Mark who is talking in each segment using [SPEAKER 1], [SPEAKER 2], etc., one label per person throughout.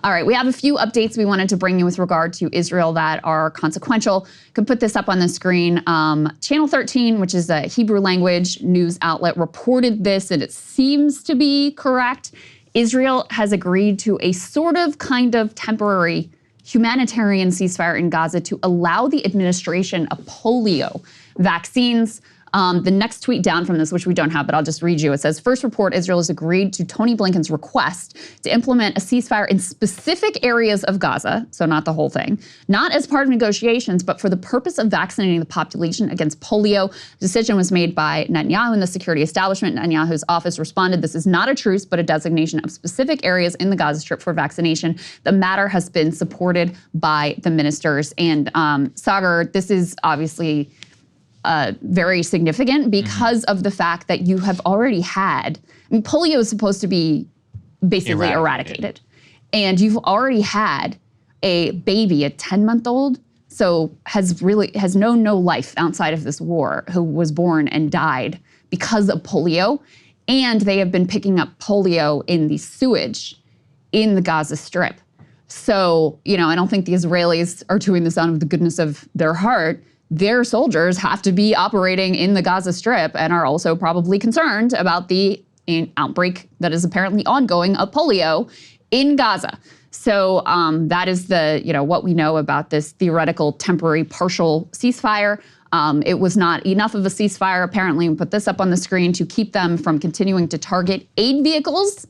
[SPEAKER 1] All right, we have a few updates we wanted to bring you with regard to Israel that are consequential. Can put this up on the screen. Channel 13, which is a Hebrew language news outlet, reported this, and it seems to be correct. Israel has agreed to a sort of kind of temporary humanitarian ceasefire in Gaza to allow the administration of polio vaccines. The next tweet down from this, which we don't have, but I'll just read you. It says, first report, Israel has agreed to Tony Blinken's request to implement a ceasefire in specific areas of Gaza, so not the whole thing, not as part of negotiations, but for the purpose of vaccinating the population against polio. The decision was made by Netanyahu and the security establishment. Netanyahu's office responded, this is not a truce, but a designation of specific areas in the Gaza Strip for vaccination. The matter has been supported by the ministers. And Saagar, this is obviously very significant because of the fact that you have already had, I mean, polio is supposed to be basically eradicated. And you've already had a baby, a 10-month-old, so has known no life outside of this war, who was born and died because of polio. And they have been picking up polio in the sewage in the Gaza Strip. So, you know, I don't think the Israelis are doing this out of the goodness of their heart. Their soldiers have to be operating in the Gaza Strip and are also probably concerned about the outbreak that is apparently ongoing of polio in Gaza. So that is what we know about this theoretical temporary partial ceasefire. It was not enough of a ceasefire, apparently. We put this up on the screen to keep them from continuing to target aid vehicles.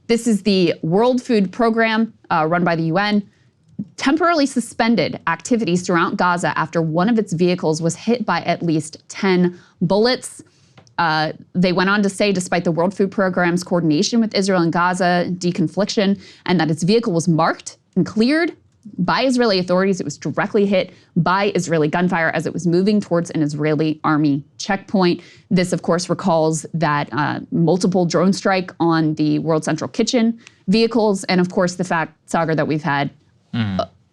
[SPEAKER 1] This is the World Food Program run by the UN. Temporarily suspended activities throughout Gaza after one of its vehicles was hit by at least 10 bullets. They went on to say, despite the World Food Program's coordination with Israel and Gaza deconfliction, and that its vehicle was marked and cleared by Israeli authorities, it was directly hit by Israeli gunfire as it was moving towards an Israeli army checkpoint. This, of course, recalls that multiple drone strike on the World Central Kitchen vehicles, and of course the fact, Saagar, that we've had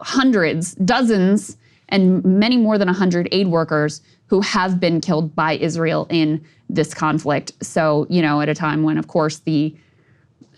[SPEAKER 1] hundreds, dozens, and many more than 100 aid workers who have been killed by Israel in this conflict. So, you know, at a time when, of course, the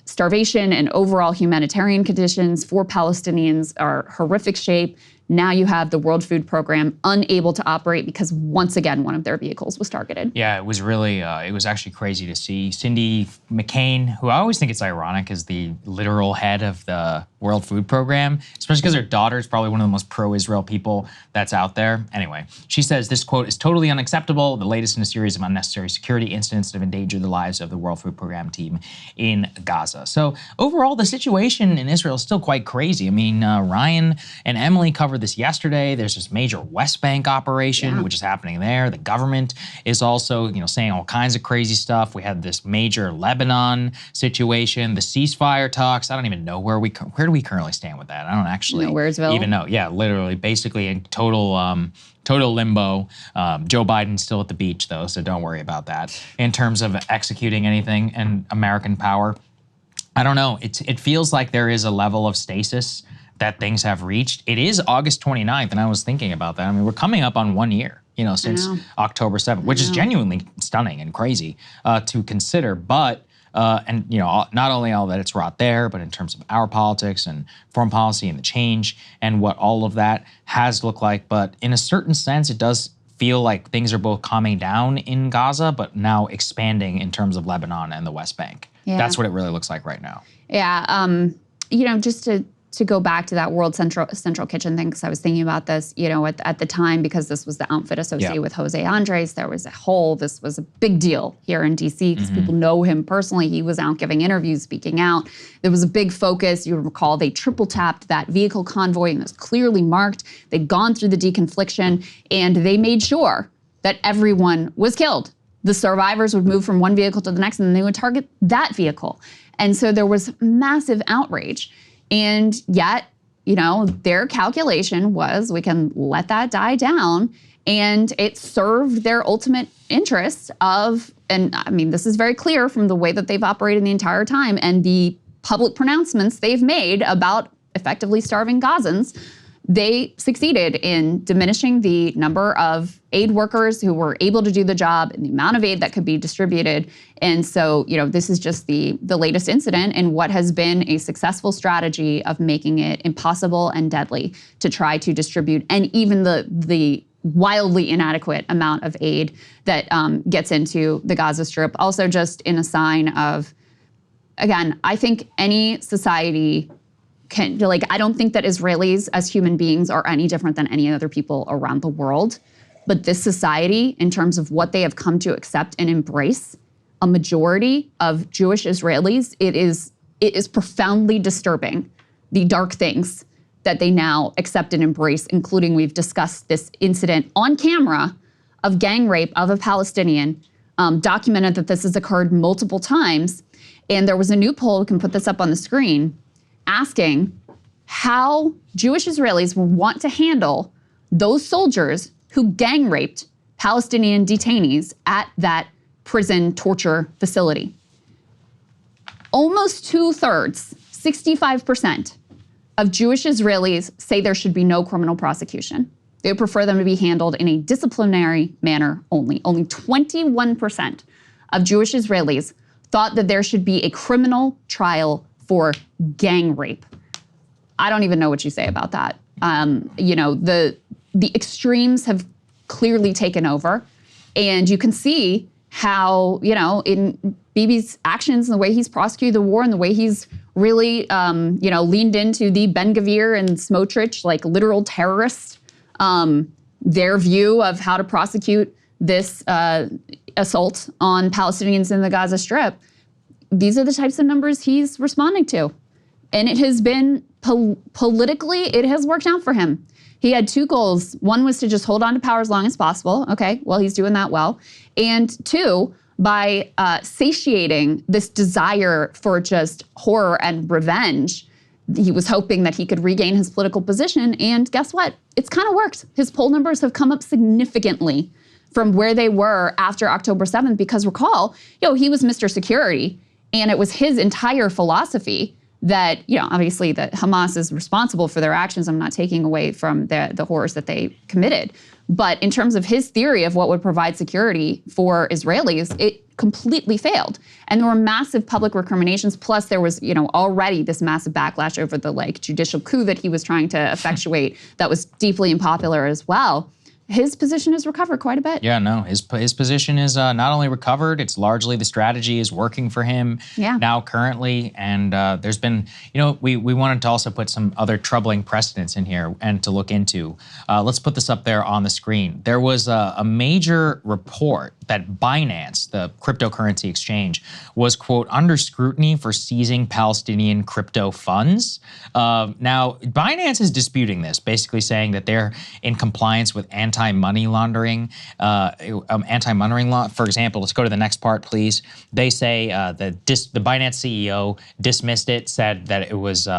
[SPEAKER 1] starvation and overall humanitarian conditions for Palestinians are horrific shape, now you have the World Food Program unable to operate because, once again, one of their vehicles was targeted.
[SPEAKER 2] Yeah, it was really, it was actually crazy to see. Cindy McCain, who I always think it's ironic is the literal head of the World Food Program, especially because her daughter is probably one of the most pro-Israel people that's out there. Anyway, she says this quote is totally unacceptable, the latest in a series of unnecessary security incidents that have endangered the lives of the World Food Program team in Gaza. So overall, the situation in Israel is still quite crazy. I mean, Ryan and Emily covered this yesterday. There's this major West Bank operation, which is happening there. The government is also, saying all kinds of crazy stuff. We had this major Lebanon situation, the ceasefire talks. I don't even know where do we currently stand with that? I don't actually even know. Yeah, literally, basically in total limbo. Joe Biden's still at the beach though, so don't worry about that. In terms of executing anything in American power, I don't know. It feels like there is a level of stasis that things have reached. It is August 29th, and I was thinking about that. I mean, we're coming up on 1 year, since October 7th, which is genuinely stunning and crazy to consider. But, not only all that it's wrought there, but in terms of our politics and foreign policy and the change and what all of that has looked like. But in a certain sense, it does feel like things are both calming down in Gaza, but now expanding in terms of Lebanon and the West Bank. Yeah. That's what it really looks like right now.
[SPEAKER 1] Yeah, just to go back to that World Central Kitchen thing, because I was thinking about this, at the time, because this was the outfit associated with Jose Andres, this was a big deal here in DC because people know him personally. He was out giving interviews, speaking out. There was a big focus. You recall they triple tapped that vehicle convoy and it was clearly marked. They'd gone through the deconfliction and they made sure that everyone was killed. The survivors would move from one vehicle to the next and then they would target that vehicle. And so there was massive outrage. And yet, their calculation was we can let that die down, and it served their ultimate interest of, and I mean, this is very clear from the way that they've operated the entire time and the public pronouncements they've made about effectively starving Gazans. they succeeded in diminishing the number of aid workers who were able to do the job and the amount of aid that could be distributed. And so, this is just the latest incident in what has been a successful strategy of making it impossible and deadly to try to distribute, and even the wildly inadequate amount of aid that gets into the Gaza Strip. Also, just in a sign of, again, I think any society can, I don't think that Israelis as human beings are any different than any other people around the world. But this society, in terms of what they have come to accept and embrace, a majority of Jewish Israelis, it is profoundly disturbing, the dark things that they now accept and embrace, including, we've discussed this incident on camera of gang rape of a Palestinian, documented that this has occurred multiple times. And there was a new poll, we can put this up on the screen, asking how Jewish Israelis will want to handle those soldiers who gang raped Palestinian detainees at that prison torture facility. Almost 2/3, 65%, of Jewish Israelis say there should be no criminal prosecution. They would prefer them to be handled in a disciplinary manner only. Only 21% of Jewish Israelis thought that there should be a criminal trial for gang rape. I don't even know what you say about that. The extremes have clearly taken over, and you can see how, in Bibi's actions and the way he's prosecuted the war and the way he's really, leaned into the Ben Gvir and Smotrich, like literal terrorists, their view of how to prosecute this assault on Palestinians in the Gaza Strip. These are the types of numbers he's responding to. And it has been, politically, it has worked out for him. He had two goals. One was to just hold on to power as long as possible. Okay, well, he's doing that well. And two, by satiating this desire for just horror and revenge, he was hoping that he could regain his political position. And guess what? It's kind of worked. His poll numbers have come up significantly from where they were after October 7th, because recall, he was Mr. Security, and it was his entire philosophy that, obviously that Hamas is responsible for their actions. I'm not taking away from the horrors that they committed. But in terms of his theory of what would provide security for Israelis, it completely failed. And there were massive public recriminations. Plus there was, already this massive backlash over the judicial coup that he was trying to effectuate that was deeply unpopular as well. His position has recovered quite a bit.
[SPEAKER 2] Yeah, no, his position is not only recovered, it's largely the strategy is working for him now currently. And there's been, we wanted to also put some other troubling precedents in here and to look into. Let's put this up there on the screen. There was a major report that Binance, the cryptocurrency exchange, was, quote, under scrutiny for seizing Palestinian crypto funds. Now, Binance is disputing this, basically saying that they're in compliance with anti-money laundering law. For example, let's go to the next part, please. They say the Binance CEO dismissed it, said that it was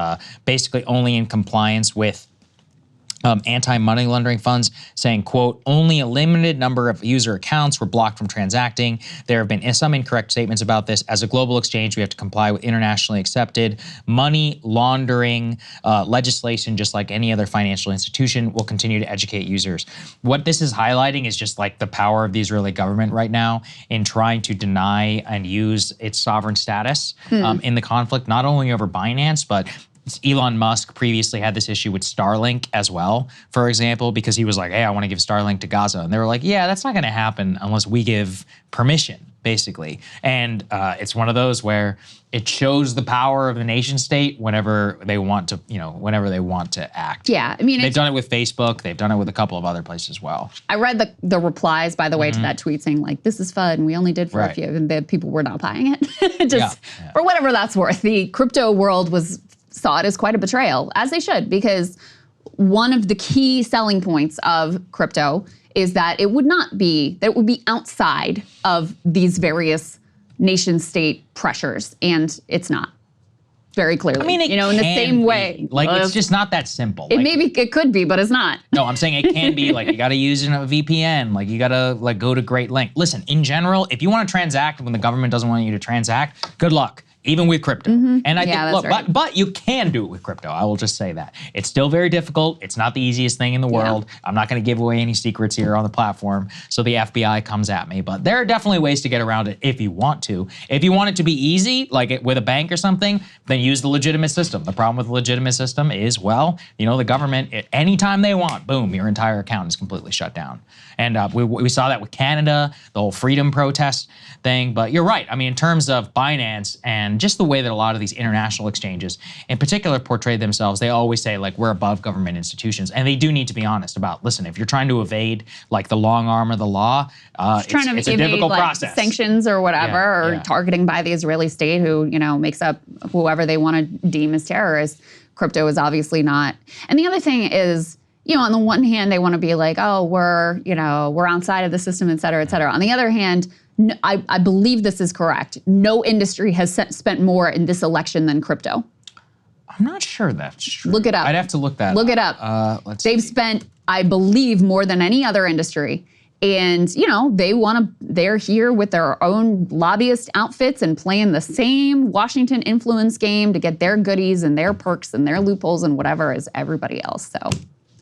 [SPEAKER 2] basically only in compliance with anti-money laundering funds, saying, quote, only a limited number of user accounts were blocked from transacting. There have been some incorrect statements about this. As a global exchange, we have to comply with internationally accepted money laundering legislation, just like any other financial institution. We'll continue to educate users. What this is highlighting is just like the power of the Israeli government right now in trying to deny and use its sovereign status in the conflict, not only over Binance, but Elon Musk previously had this issue with Starlink as well, for example, because he was like, hey, I want to give Starlink to Gaza. And they were like, yeah, that's not going to happen unless we give permission, basically. And it's one of those where it shows the power of the nation state whenever they want to, whenever they want to act.
[SPEAKER 1] Yeah, I mean,
[SPEAKER 2] they've done it with Facebook. They've done it with a couple of other places as well.
[SPEAKER 1] I read the replies, by the way, to that tweet saying like, this is fun. We only did for a few, and the people were not buying it. Just for whatever that's worth. The crypto world saw it as quite a betrayal, as they should, because one of the key selling points of crypto is that it would be outside of these various nation state pressures, and it's not. Very clearly.
[SPEAKER 2] I mean,
[SPEAKER 1] in the same way.
[SPEAKER 2] Like, it's just not that simple.
[SPEAKER 1] It could be, but it's not.
[SPEAKER 2] No, I'm saying it can be. Like, you got to use a VPN. Like, you got to go to great length. Listen, in general, if you want to transact when the government doesn't want you to transact, good luck. even with crypto. And I
[SPEAKER 1] Yeah,
[SPEAKER 2] think,
[SPEAKER 1] that's right.
[SPEAKER 2] but you can do it with crypto. I will just say that. It's still very difficult. It's not the easiest thing in the world. I'm not going to give away any secrets here on the platform, so the FBI comes at me. But there are definitely ways to get around it if you want to. If you want it to be easy, like with a bank or something, then use the legitimate system. The problem with the legitimate system is, well, you know, the government, anytime they want, boom, your entire account is completely shut down. And we saw that with Canada, the whole freedom protest thing. But you're right. I mean, in terms of Binance and just the way that a lot of these international exchanges in particular portray themselves, they always say, like, we're above government institutions. And they do need to be honest about, listen, if you're trying to evade, like, the long arm of the law, it's a difficult process.
[SPEAKER 1] Sanctions or whatever, or targeting by the Israeli state who, you know, makes up whoever they want to deem as terrorists. Crypto is obviously not. And the other thing is, you know, on the one hand, they want to be like, oh, we're outside of the system, et cetera, et cetera. On the other hand, I believe this is correct. No industry has spent more in this election than crypto.
[SPEAKER 2] I'm not sure that's true.
[SPEAKER 1] Look it up.
[SPEAKER 2] I'd have to look that up.
[SPEAKER 1] Look it up. They've
[SPEAKER 2] see.
[SPEAKER 1] spent, I believe, more than any other industry. And, you know, they're here with their own lobbyist outfits and playing the same Washington influence game to get their goodies and their perks and their loopholes and whatever as everybody else. So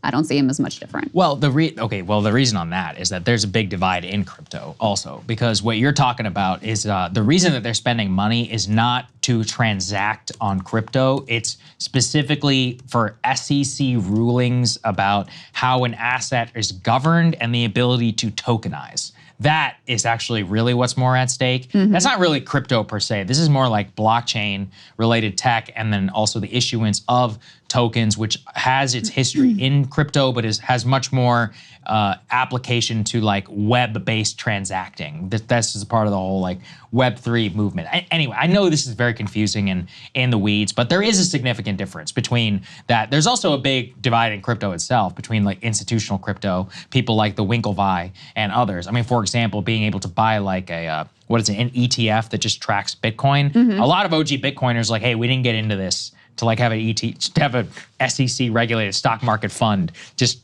[SPEAKER 1] I don't see him as much different.
[SPEAKER 2] Well, the reason on that is that there's a big divide in crypto also, because what you're talking about is the reason that they're spending money is not to transact on crypto. It's specifically for SEC rulings about how an asset is governed and the ability to tokenize. That is actually really what's more at stake. That's not really crypto per se. This is more like blockchain related tech, and then also the issuance of tokens, which has its history in crypto, but has much more application to like web-based transacting. This is part of the whole like Web3 movement. Anyway, I know this is very confusing and in the weeds, but there is a significant difference between that. There's also a big divide in crypto itself between like institutional crypto, people like the Winklevi and others. I mean, for example, being able to buy like an ETF that just tracks Bitcoin. A lot of OG Bitcoiners like, hey, we didn't get into this to like have a SEC regulated stock market fund just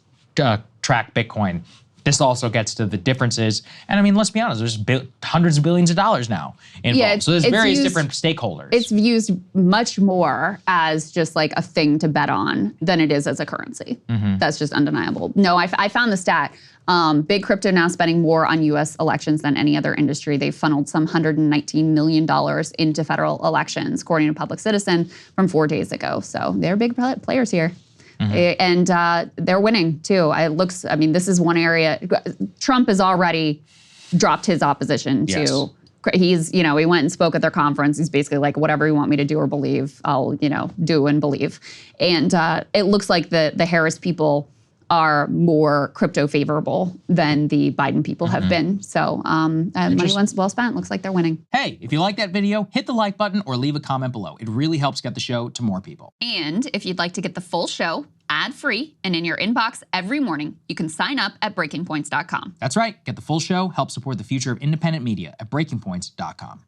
[SPEAKER 2] track Bitcoin. This also gets to the differences. And I mean, let's be honest, there's hundreds of billions of dollars now involved. Yeah, so there's various different stakeholders.
[SPEAKER 1] It's used much more as just like a thing to bet on than it is as a currency. That's just undeniable. No, I found the stat. Big crypto now spending more on US elections than any other industry. They've funneled some $119 million into federal elections, according to Public Citizen from 4 days ago. So they're big players here. And they're winning too. I mean, this is one area. Trump has already dropped his opposition to. He's, you know, he went and spoke at their conference. He's basically like, whatever you want me to do or believe, I'll, you know, do and believe. And it looks like the Harris people are more crypto favorable than the Biden people have been. So money well spent. Looks like they're winning.
[SPEAKER 2] Hey, if you like that video, hit the like button or leave a comment below. It really helps get the show to more people.
[SPEAKER 1] And if you'd like to get the full show ad-free and in your inbox every morning, you can sign up at breakingpoints.com.
[SPEAKER 2] That's right. Get the full show. Help support the future of independent media at breakingpoints.com.